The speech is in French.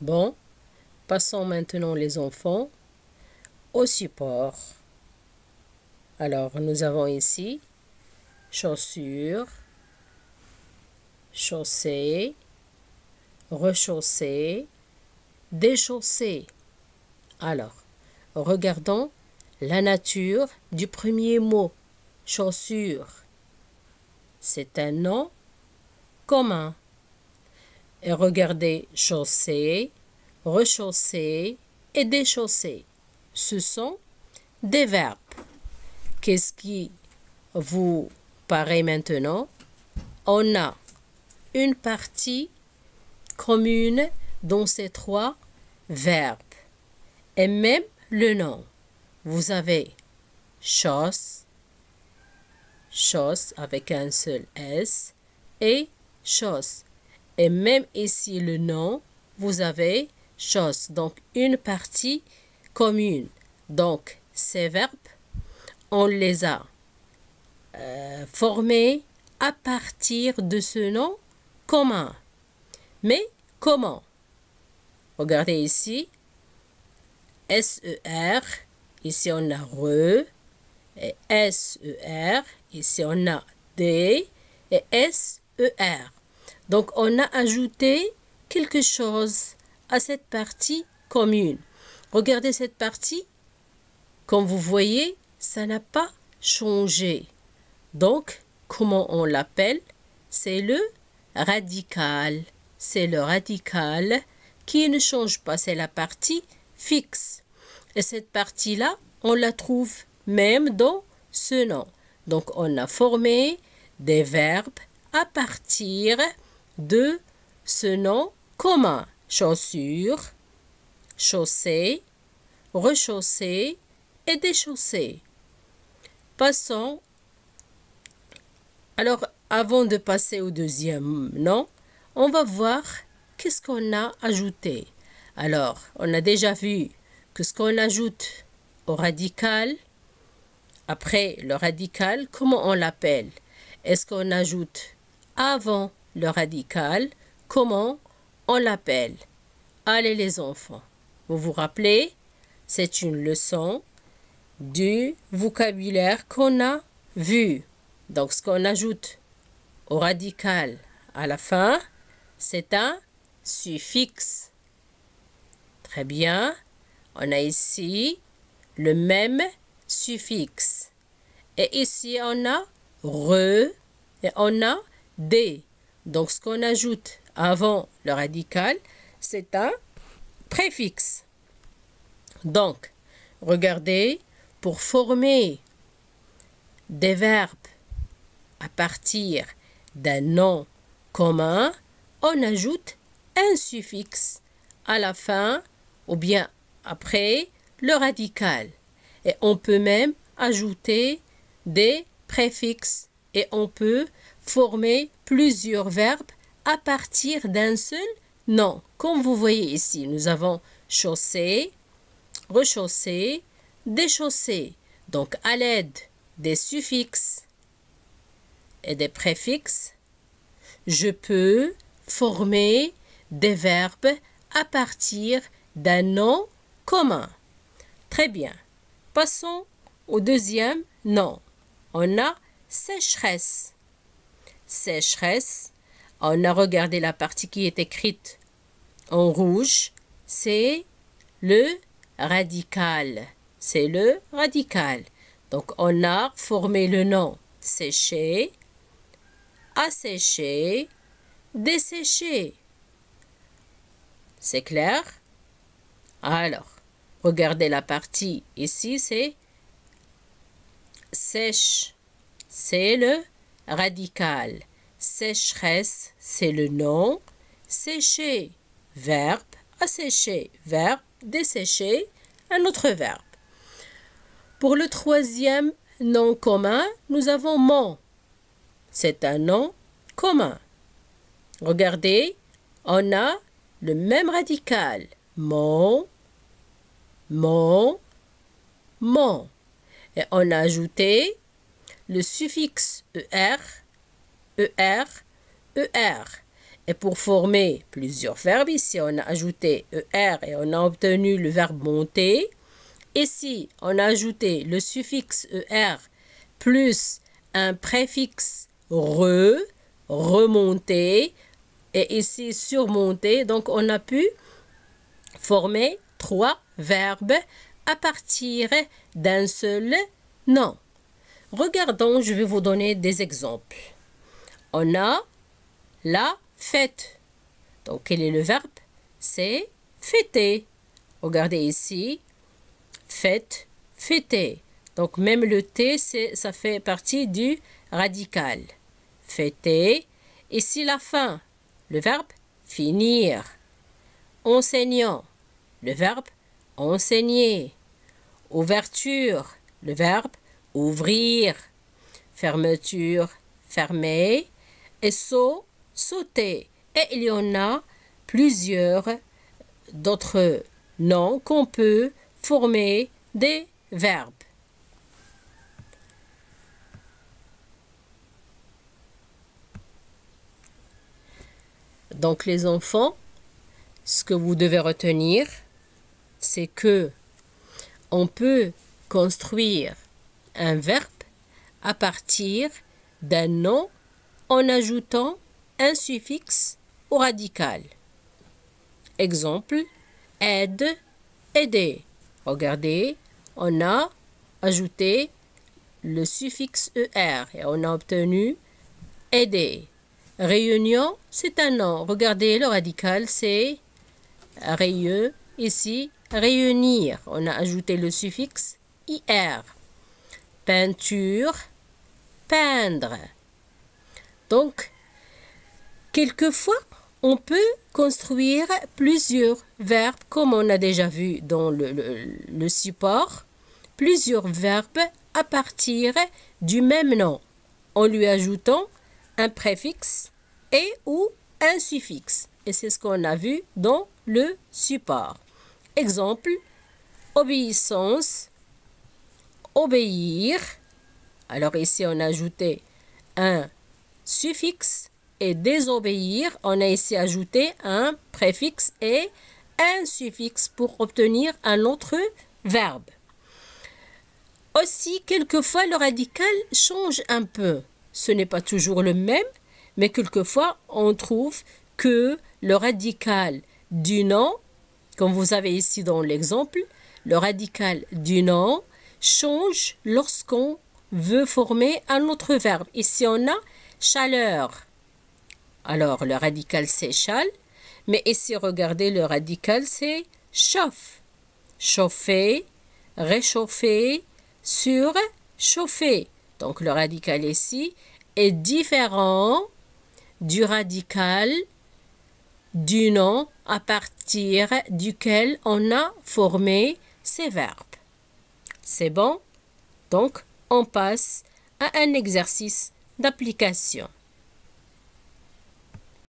Bon, passons maintenant les enfants au support. Alors, nous avons ici chaussures, chaussées, rechaussées, déchaussées. Alors, regardons la nature du premier mot, chaussure. C'est un nom commun. Et regardez chaussée, rechaussée et déchaussée. Ce sont des verbes. Qu'est-ce qui vous paraît maintenant? On a une partie commune dans ces trois verbes. Et même le nom. Vous avez chausse, chausse avec un seul S, et chausse. Et même ici le nom, vous avez chausse. Donc une partie commune. Donc ces verbes, on les a formés à partir de ce nom commun. Mais comment? Regardez ici. S-E-R, ici on a re, et S-E-R, ici on a D, et S-E-R. Donc on a ajouté quelque chose à cette partie commune. Regardez cette partie, comme vous voyez, ça n'a pas changé. Donc, comment on l'appelle? C'est le radical. C'est le radical qui ne change pas, c'est la partie fixe. Et cette partie-là, on la trouve même dans ce nom. Donc, on a formé des verbes à partir de ce nom commun. Chaussure, chaussée, rechaussée et déchaussée. Passons. Alors, avant de passer au deuxième nom, on va voir qu'est-ce qu'on a ajouté. Alors, on a déjà vu que ce qu'on ajoute au radical, après le radical, comment on l'appelle? Est-ce qu'on ajoute avant le radical? Comment on l'appelle? Allez les enfants, vous vous rappelez? C'est une leçon du vocabulaire qu'on a vu. Donc, ce qu'on ajoute au radical à la fin, c'est un suffixe. Très bien. On a ici le même suffixe. Et ici, on a re et on a des. Donc, ce qu'on ajoute avant le radical, c'est un préfixe. Donc, regardez, pour former des verbes à partir d'un nom commun, on ajoute un suffixe à la fin ou bien après le radical. Et on peut même ajouter des préfixes et on peut former plusieurs verbes à partir d'un seul nom. Comme vous voyez ici, nous avons chaussée, rechaussée, déchaussée. Donc à l'aide des suffixes et des préfixes, je peux former des verbes à partir d'un nom commun. Très bien. Passons au deuxième nom. On a sécheresse. Sécheresse. On a regardé la partie qui est écrite en rouge. C'est le radical. C'est le radical. Donc, on a formé le nom sécher, assécher, dessécher. C'est clair? Alors, regardez la partie ici, c'est sèche. C'est le radical. Sécheresse, c'est le nom. Sécher, verbe. Assécher, verbe. Dessécher, un autre verbe. Pour le troisième nom commun, nous avons mon. C'est un nom commun. Regardez, on a le même radical. Mon, mon, mon. Et on a ajouté le suffixe ER, ER, ER. Et pour former plusieurs verbes, ici on a ajouté ER et on a obtenu le verbe monter. Ici, on a ajouté le suffixe ER plus un préfixe remonter, et ici surmonter. Donc, on a pu former 3 verbes à partir d'un seul nom. Regardons, je vais vous donner des exemples. On a la fête. Donc, quel est le verbe? C'est fêter. Regardez ici. Fête, fêter. Donc, même le T, ça fait partie du radical. Fêter. Ici, la fin. Le verbe finir. Enseignant. Le verbe enseigner. Ouverture. Le verbe ouvrir. Fermeture, fermer. Et saut, sauter. Et il y en a plusieurs d'autres noms qu'on peut former des verbes. Donc les enfants, ce que vous devez retenir, c'est que on peut construire un verbe à partir d'un nom en ajoutant un suffixe au radical. Exemple, aide, aider. Regardez, on a ajouté le suffixe ER et on a obtenu aider. Réunion, c'est un nom. Regardez, le radical, c'est ici, réunir. On a ajouté le suffixe IR. Peinture, peindre. Donc, quelquefois, on peut construire plusieurs verbes, comme on a déjà vu dans le support, plusieurs verbes à partir du même nom, en lui ajoutant un préfixe et ou un suffixe. Et c'est ce qu'on a vu dans le support. Exemple, obéissance, obéir. Alors ici, on a ajouté un suffixe. Et désobéir, on a ici ajouté un préfixe et un suffixe pour obtenir un autre verbe. Aussi, quelquefois, le radical change un peu. Ce n'est pas toujours le même, mais quelquefois, on trouve que le radical du nom, comme vous avez ici dans l'exemple, le radical du nom change lorsqu'on veut former un autre verbe. Ici, on a chaleur. Alors, le radical, c'est chale. Mais ici, regardez, le radical, c'est chauffe. Chauffer, réchauffer, surchauffer. Donc, le radical ici est différent du radical du nom à partir duquel on a formé ces verbes. C'est bon? Donc, on passe à un exercice d'application.